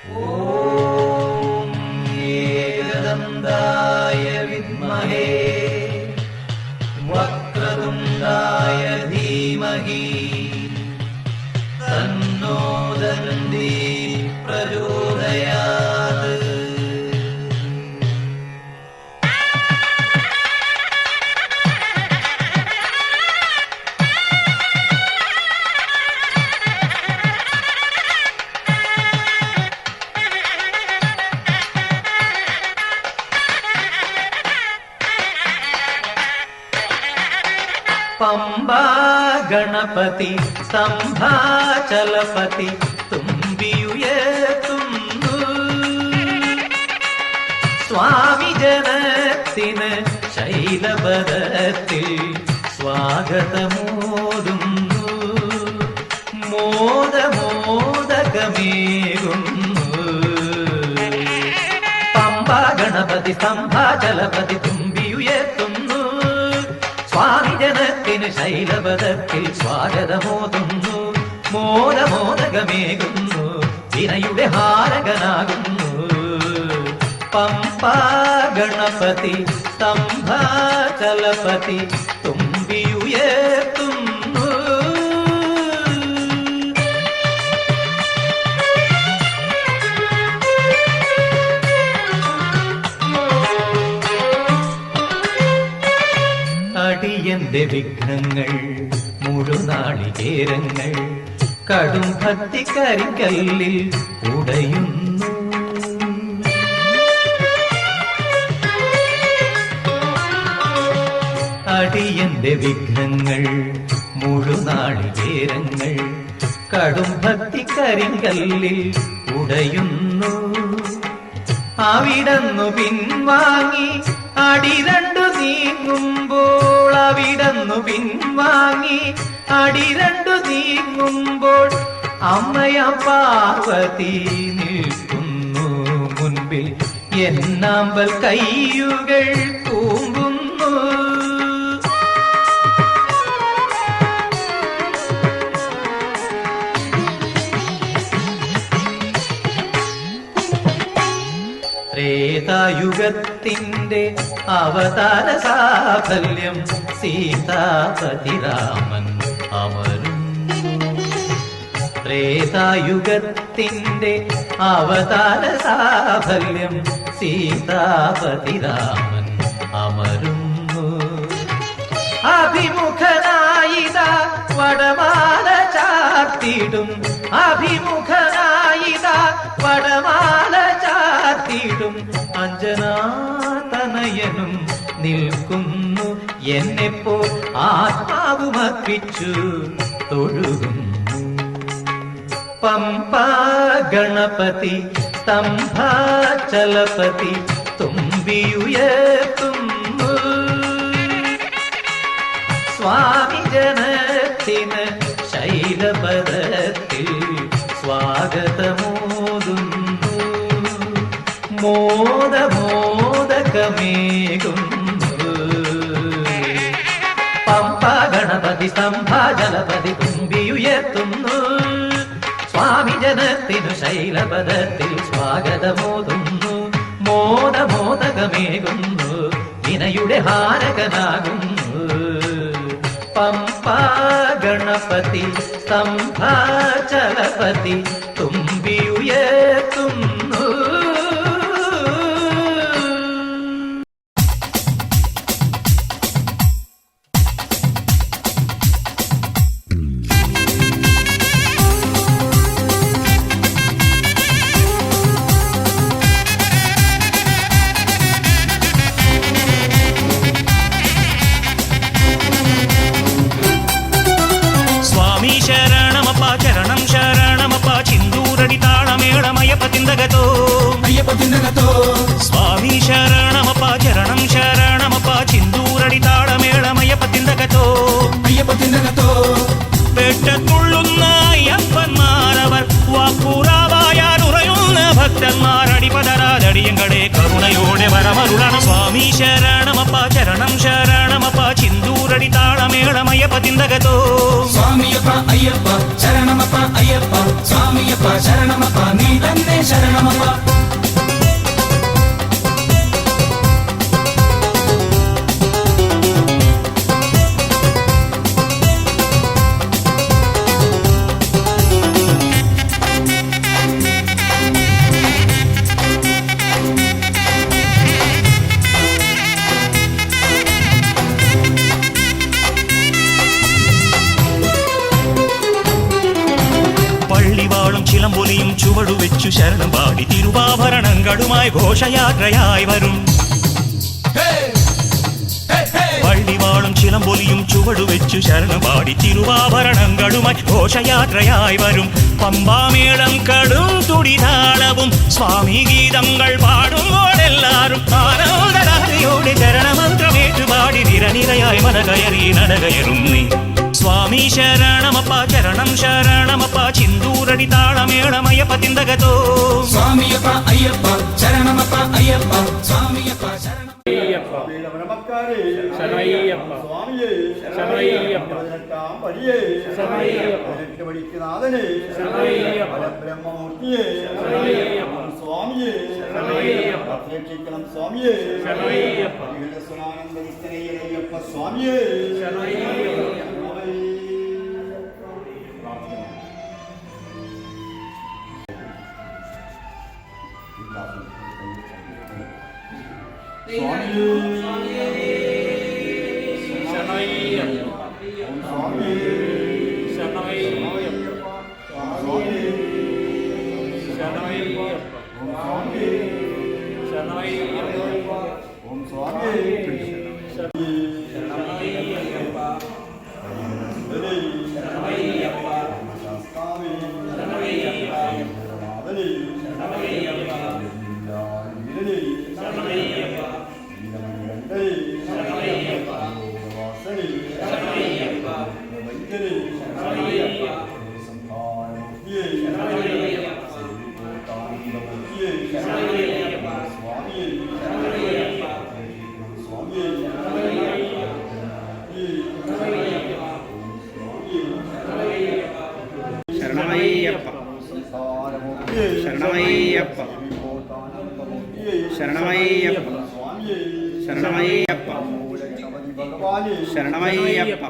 ഓം ഏകദന്തായ വിദ്മഹേ വക്രതുണ്ഡായ ധീമഹി തന്നോ ദന്തി പ്രചോദയാത്. പമ്പാ ഗണപതി സ്തംഭാചലപതി തുമ്പിയുയർത്തുന്നു. സ്വാമി ജനത്തിന് ശൈലപദത്തിൽ സ്വാഗതമോതുന്നു. മോദമോദകമേകുന്നു. പമ്പാ ഗണപതി സ്തംഭാചലപതി തുമ്പിയുയർത്തുന്നു. സ്വാമി ജനത്തിന് ശൈലപദത്തിൽ സ്വാഗതമോതുന്നു. മോദമോദകമേകുന്നു. വിനയുടെ ഹാരകനാകുന്നു. പമ്പാ ഗണപതി സ്തംഭാചലപതി തുമ്പിയുയർത്തുന്നു. അടിയന്റെ വിഘ്നങ്ങൾ മുഴുനാളികേരങ്ങൾ കടും ഭക്തി കരിക്കല്ലിൽ ഉടയുന്നു. അടിയന്റെ വിഘ്നങ്ങൾ മുഴുനാളികേരങ്ങൾ കടും ഭക്തി കരിങ്കല്ലിൽ ഉടയുന്നു. അവിടന്നു പിൻവാങ്ങി അടി രണ്ടു നീങ്ങുമ്പോൾ, അവിടന്നു പിൻവാങ്ങി അടി രണ്ടു നീങ്ങുമ്പോൾ അമ്മയ പാർവതി നിൽക്കുന്നു മുൻപിൽ. എന്നാമ്പൽ കയ്യുകൾ കൂമ്പുന്നു. ത്രേതായുഗത്തിന്റെ അവതാര സാഫല്യം സീതാപതി രാമൻ അമരുന്നു. ത്രേതായുഗത്തിന്റെ അവതാര സാഫല്യം സീതാപതി രാമൻ അമരുന്നു. അഭിമുഖനായിത വടമാല ചാർത്തിടും. അഭിമുഖനായിത വടമാല ചാർത്തിടും. അഞ്ജനാതനയനും നിൽക്കുന്നു. എന്നെപ്പോ ആത്മാവുമർപ്പിച്ചു തൊഴുകുന്നു. പമ്പാ ഗണപതി സ്തംഭാചലപതി തുമ്പിയുയർത്തുന്നു. സ്വാമി ജനത്തിന് ശൈലപദത്തിൽ സ്വാഗതമോതുന്നു. മോദമോദകമേകുന്നു. പമ്പാ ഗണപതി സ്തംഭാചലപതി തുമ്പിയുയർത്തുന്നു. സ്വാമി ജനത്തിനു ശൈലപദത്തിൽ സ്വാഗതമോതുന്നു. മോദമോദകമേകുന്നു. വിനയുടെ ഹാരകനാകുന്നു. പമ്പാ ഗണപതി സ്തംഭാചലപതി തുമ്പിയുയർത്തുന്നു. స్వామి శరణమప్ప చరణం శరణమప్ప చిందూరడి తాళమేళమయ్యప్ప తిందగతో అయ్యప్ప తిందగతో പെട്ടത്തുള്ളുന്ന അയ്യപ്പന്മാരവർ വാപ്പൂറാവായാലുറയുന്ന ഭക്തന്മാരടിപതരാതടിയങ്ങളെ കരുണയോടെ വരമരുളണം. സ്വാമി ശരണമപ്പ ചരണം ശരണമപ്പ ചിന്തൂരടി താളമേളമയ്യപ്പ തിന്തകത്തോ സ്വാമിയപ്പ അയ്യപ്പ ശരണമപ്പ അയ്യപ്പ സ്വാമിയപ്പ ശരണമപ്പ നീ തന്നെ ശരണമപ്പ പള്ളിവാളും ചിലമ്പൊലിയും ചുവടുവെച്ചു ശരണം പാടി തിരുവാഭരണങ്ങളുമായി ഘോഷയാത്രയായി വരും പള്ളിവാളും ചിലമ്പൊലിയും ചുവടുവെച്ചു ശരണം പാടി തിരുവാഭരണങ്ങളുമായി ഘോഷയാത്രയായി വരും പമ്പാമേളം കടും തുടിതാളവും സ്വാമി ഗീതങ്ങൾ പാടുമ്പോഴെല്ലാരും ആനന്ദരാത്രിയോടെ ചരണമന്ത്രമേറ്റുപാടി നിരനിരയായി മനകയറി നടകയറും നീ സ്വാമി ശരണമപ്പ ചരണം ശരണമപ്പ ചിന്തൂരടി താളമേളമയ്യപ്പ തിന്തകത്തോ സ്വാമിയപ്പ അയ്യപ്പ ശരണമപ്പ അയ്യപ്പ സ്വാമിയപ്പ ശരണം നമസ്കാരേ ശരണയ്യപ്പ സ്വാമിയേ ശരണയ്യപ്പ 18-ാം പടിയേ ശരണയ്യപ്പ 18 പടിക്കുനാഥനേ ശരണയ്യപ്പ പരബ്രഹ്മമൂർത്തിയേ ശരണയ്യപ്പ സ്വാമിയേ ശരണയ്യപ്പ രക്ഷിക്കണം സ്വാമിയേ ശരണയ്യപ്പ സുനാനന്ദനിത്യനയ്യപ്പ സ്വാമിയേ ശരണയ്യപ്പ ശരണമയ്യപ്പ ശരണമയ്യപ്പ ശരണമയ്യപ്പ ശരണമയ്യപ്പ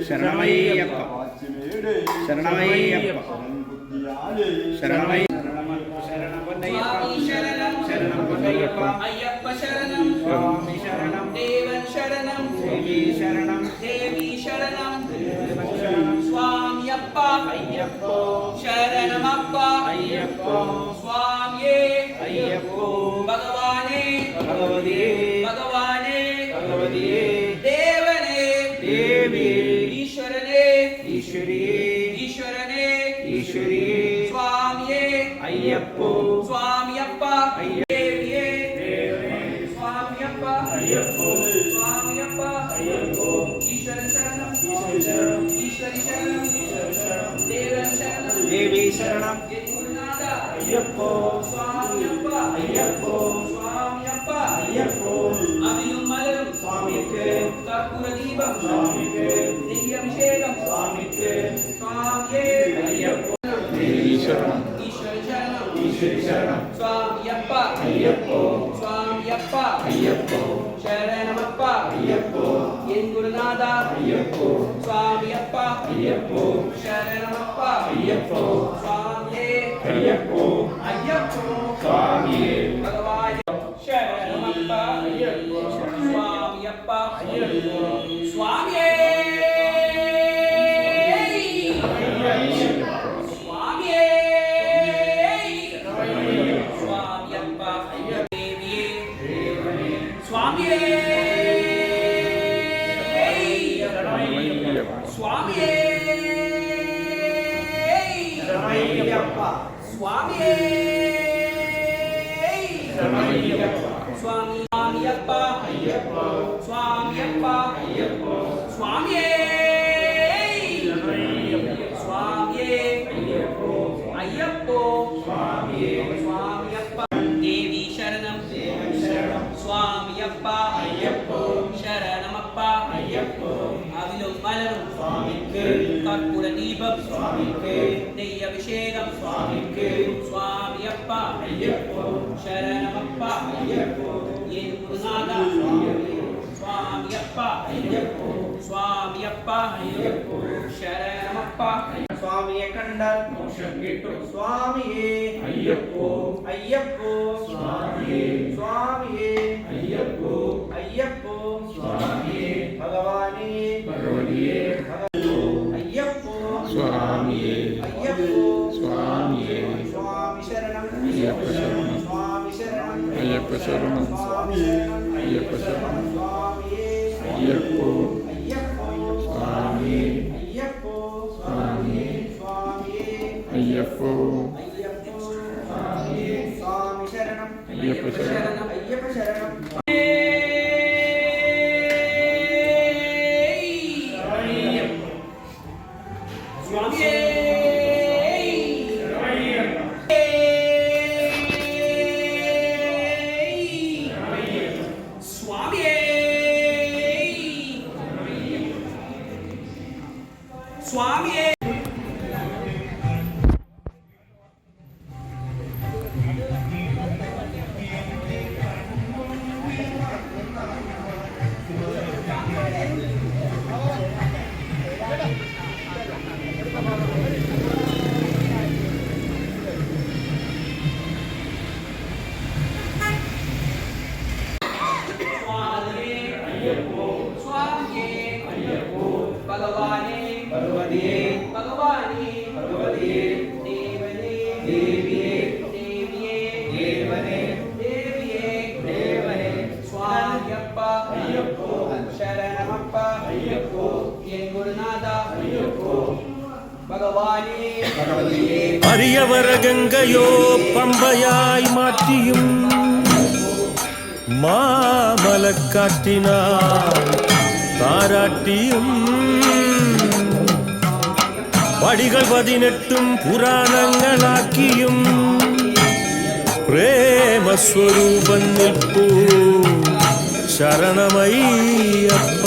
ശരണമയ്യപ്പ ശരണമയ്യപ്പ ശരണമയ്യ അയ്യപ്പ ശരണം സ്വാമി ശരണം ദേവൻ ശരണം ദേവി ശരണം ദേവി ശരണം സ്വാമിയപ്പ അയ്യപ്പോ ശരണമപ്പ അയ്യപ്പോ സ്വാമിയേ അയ്യപ്പോ ഭഗവാനേ ഭഗവതിയേ ഭഗവാനേ ഭഗവതിയേ ദേവനേ ദേവി ഈശ്വരനേ ഈശ്വരിയേ ഈശ്വരനേ ഈശ്വരിയേ സ്വാമിയേ അയ്യപ്പോ സ്വാമിയപ്പ ദേവിയേ സ്വാമിയപ്പ അയ്യപ്പോ സ്വാമിയപ്പ ഈശ്വരൻ ശരണം ഈശ്വരി ശരണം ദേവൻ ശരണം ദേവി ശരണം ഗുരുനാഥ അയ്യപ്പോ സ്വാമിയപ്പ അയ്യപ്പോ സ്വാമിയപ്പ അയ്യപ്പോ അവിലും മലരും സ്വാമിക്ക് കർപ്പൂര ദീപം സ്വാമിക്ക് നെയ്യഭിഷേകം സ്വാമിക്ക് സ്വാമിയേ അയ്യപ്പോ ദേവി ശരണം ഈശ്വരി ശരണം ഈശ്വരി ശരണം സ്വാമിയപ്പ അയ്യപ്പോ സ്വാമിയപ്പ അയ്യപ്പോ ശരണമപ്പ അയ്യപ്പോ എൻ ഗുരുനാഥ അയ്യപ്പോ സ്വാമിയപ്പ അയ്യപ്പോ ശരണമപ്പ അയ്യപ്പോ സ്വാമിയേ അയ്യപ്പോ അയ്യപ്പോ സ്വാമിയേ ഭഗവാൻ ശരണമപ്പ അയ്യപ്പോ സ്വാമിയപ്പ അയ്യപ്പോ സ്വാമിയേ സ്വാമിയേ സ്വാമിയപ്പ ദേവിയേ സ്വാമിയേ സ്വാമിയേ സ്വാമിയേ സ്വാമിയപ്പ സ്വാമിയപ്പ സ്വാമിയേ സ്വാമിയേ അയ്യപ്പോ സ്വാമിയപ്പ ദേവി ശരണം സ്വാമിയപ്പ ശരണമപ്പ അവിലും മലരും കർപ്പൂര ദീപം അഭിഷേകം സ്വാമിക്ക് സ്വാമിയപ്പ അയ്യപ്പോ ശരണമപ്പ അയ്യപ്പോ എൻ ഗുരുനാഥ സ്വാമിയപ്പ അയ്യപ്പോ സ്വാമിയപ്പ അയ്യപ്പോ ശരണമപ്പ സ്വാമിയെ കണ്ടാൽ മോക്ഷം കിട്ടും സ്വാമിയേ അയ്യപ്പോ അയ്യപ്പോ സ്വാമിയേ സ്വാമിയേ അയ്യപ്പോ അയ്യപ്പോ സ്വാമിയേ ഭഗവാനേ ഭഗവതിയേ അയ്യപ്പോ സ്വാമിയേ അയ്യപ്പോ സ്വാമിയേ സ്വാമി ശരണം അയ്യപ്പ ശരണം സ്വാമി ശരണം അയ്യപ്പ ശരണം സ്വാമി ശരണം അയ്യപ്പ ശരണം സ്വാമിയേ അയ്യപ്പോ അയ്യപ്പോ സ്വാമിയേ അയ്യപ്പോ സ്വാമിയേ സ്വാമിയേ അയ്യപ്പോ അയ്യപ്പോ സ്വാമി ശരണം അയ്യപ്പ ശരണം അയ്യപ്പ ശരണം സ്വാമിയേ സ്വാമിയേ സ്വാമിയേ സ്വാമിയേ ഭഗവാനേ ഭഗവതിയേ ഭഗവാനേ ഭഗവതിയേ ദേവനേ ദേവിയേ ദേവിയേ ദേവനേ ദേവിയേ ദേവനേ സ്വാമിയപ്പ അയ്യപ്പോ ശരണമപ്പ അയ്യപ്പോ എൻ ഗുരുനാഥ അയ്യപ്പോ ഭഗവാനേ ഭഗവതിയേ അരിയവര ഗംഗയോ പമ്പയായി മാറ്റിയും മാമലക്കാറ്റിനാൽ താരാട്ടിയും പടികൾ 18 പുരാണങ്ങളാക്കിയും പ്രേമസ്വരൂപം നിൽപ്പൂ ശരണമയ്യപ്പ.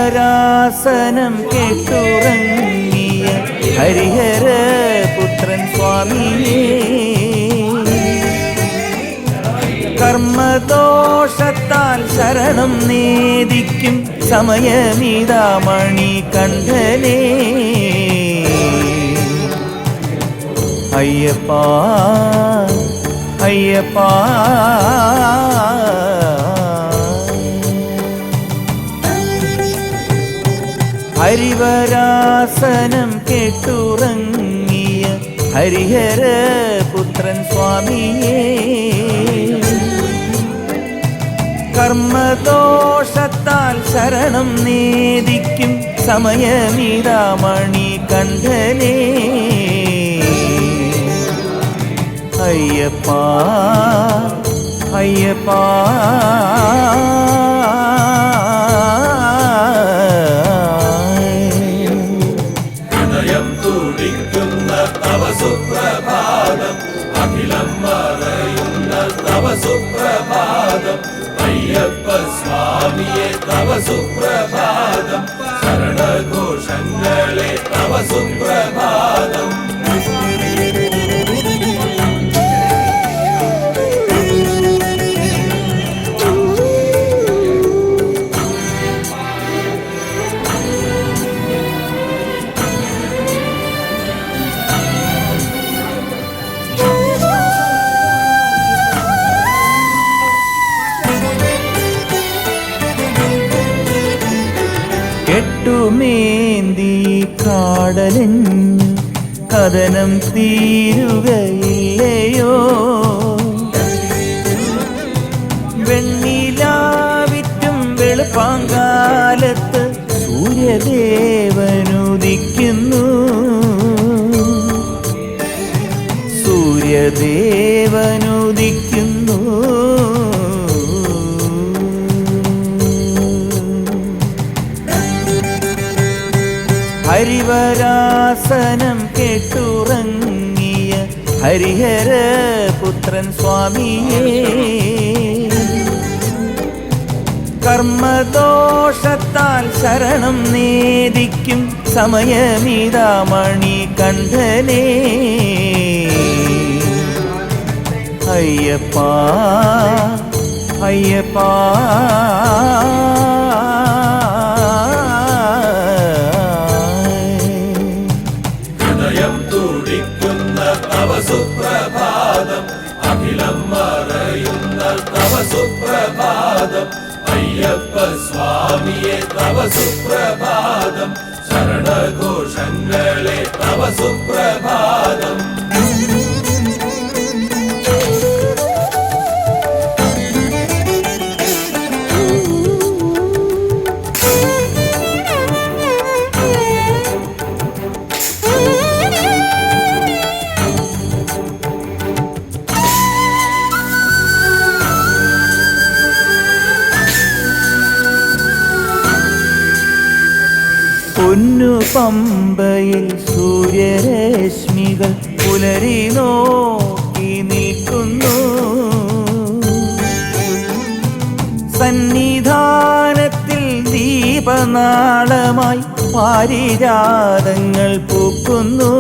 ഹരിവരാസനം കേട്ടുറങ്ങിയ ഹരിഹര പുത്രൻ സ്വാമിയേ, കർമ്മദോഷത്താൽ ശരണം നേദിക്കും സമയമിതാമണി കണ്ഠനേ. അയ്യപ്പ അയ്യപ്പ ഹരിവരാസനം കേട്ടുറങ്ങിയ ഹരിഹര പുത്രൻ സ്വാമിയേ, കർമ്മദോഷത്താൽ ശരണം നേദിക്കും സമയമിതാമണി കണ്ഠനേ. അയ്യപ്പ അയ്യപ്പ ഹൃദയം തുടിക്കുന്ന തവ സുപ്രഭാതം, അഖിലം മറയുന്ന തവ സുപ്രഭാതം, അയ്യപ്പ സ്വാമിയെ തവ സുപ്രഭാതം, ശരണഘോഷങ്ങളെ തവ സുപ്രഭാതം. കെട്ടുമേന്തി കാടലഞ്ഞു കഥനം തീരുകയില്ലയോ, വെണ്ണിലാവിറ്റും വെളുപ്പാങ്കാലത്ത് സൂര്യദേവനുദിക്കുന്നു, സൂര്യദേവനു ഹരിവരാസനം കേട്ടുറങ്ങിയ ഹരിഹര പുത്രൻ സ്വാമിയേ കർമ്മദോഷത്താൽ ശരണം നേദിക്കും സമയമിതാമണി കണ്ഠനേ അയ്യപ്പ അയ്യപ്പ ഹൃദയം തുടിക്കുന്ന തവ സുപ്രഭാതം അഖിലം മറയുന്ന തവ സുപ്രഭാതം അയ്യപ്പ സ്വാമിയെ തവ സുപ്രഭാതം ശരണഘോഷങ്ങളെ തവ സുപ്രഭാതം പൊന്നു പമ്പയിൽ സൂര്യരശ്മികൾ പുലരി നോക്കി നിൽക്കുന്നു സന്നിധാനത്തിൽ ദീപനാളമായി പാരിജാതങ്ങൾ പൂക്കുന്നു